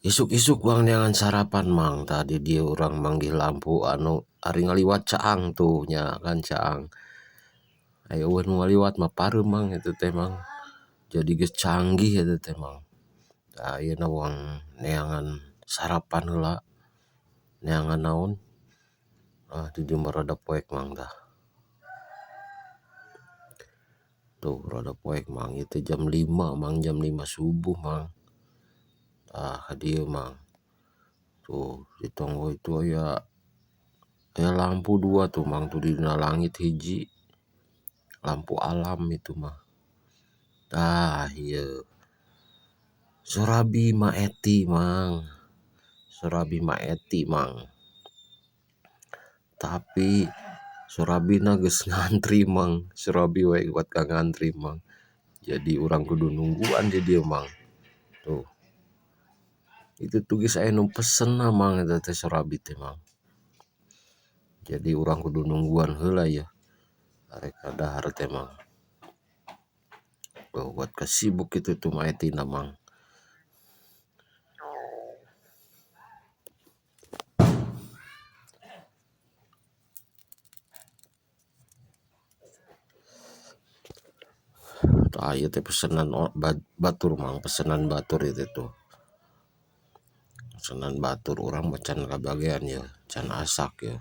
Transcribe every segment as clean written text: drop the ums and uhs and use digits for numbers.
Isuk-isuk Mang neangan sarapan Mang, tadi dia orang manggil lampu anu ari ngaliwat caang tuh nya kan caang. Aya eueun nu ngaliwat mah parem Mang itu teh Mang. Jadi geus canggih eta teh Mang. Tah ayeuna uang neangan sarapan heula. Neangan naon? Di dieu mah rada poek Mang tah. Tuh rada poek Mang, itu jam 5 Mang, jam 5 subuh Mang. Ka dieu Mang. Tuh di tonggo itu aya lampu 2 tuh Mang, tuh dina langit hiji. Lampu alam itu mah. Tah ieu Sorabi Maeti Mang. Sorabi Maeti Mang. Tapi Sorabina geus ngantri Mang. Sorabi we buat ka ngantri Mang. Jadi urang kudu nungguan di dieu Mang. Tuh. Itu tuh geus aya nu pesen na Mang eta teh Sorabi teh Mang. Jadi urang kudu nungguan heula ya. Arek kadahar teh Mang. Buat kasibuk itu tuh Maetina Mang. Tah ieu teh pesenan batur Mang, pesenan batur itu tuh. Pesenan batur urang mah can kabagean ya, can asak ya.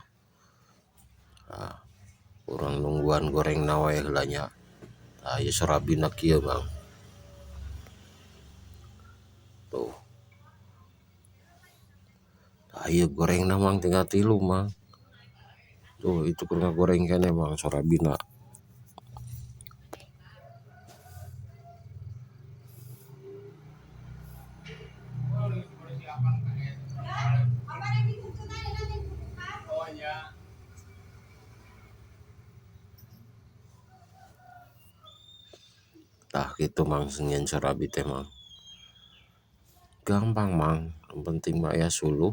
Urang nungguan gorengna wae heula nya. Tah ieu Sorabina kieu Mang. Tuh. Tah ieu gorengna Mang tinggal 3 Mang. Tuh itu keur ngagoreng keneh Mang Sorabina. Tah kitu Mang nyen Sorabi teh Mang. Gampang Mang, yang penting mah aya suluh.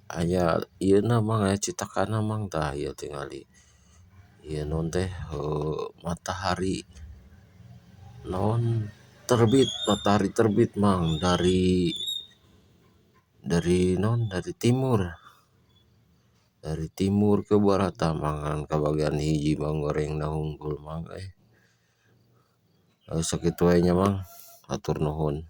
Aya ieuna Mang, aya citakana Mang, tah ieu tingali ieu naon teh matahari naon terbit, matahari terbit Mang dari naon dari timur. Dari timur ke barata Mang, kabagian hiji Mang gorengna hungkul Mang. Sakitu wae nya Mang. Hatur nuhun.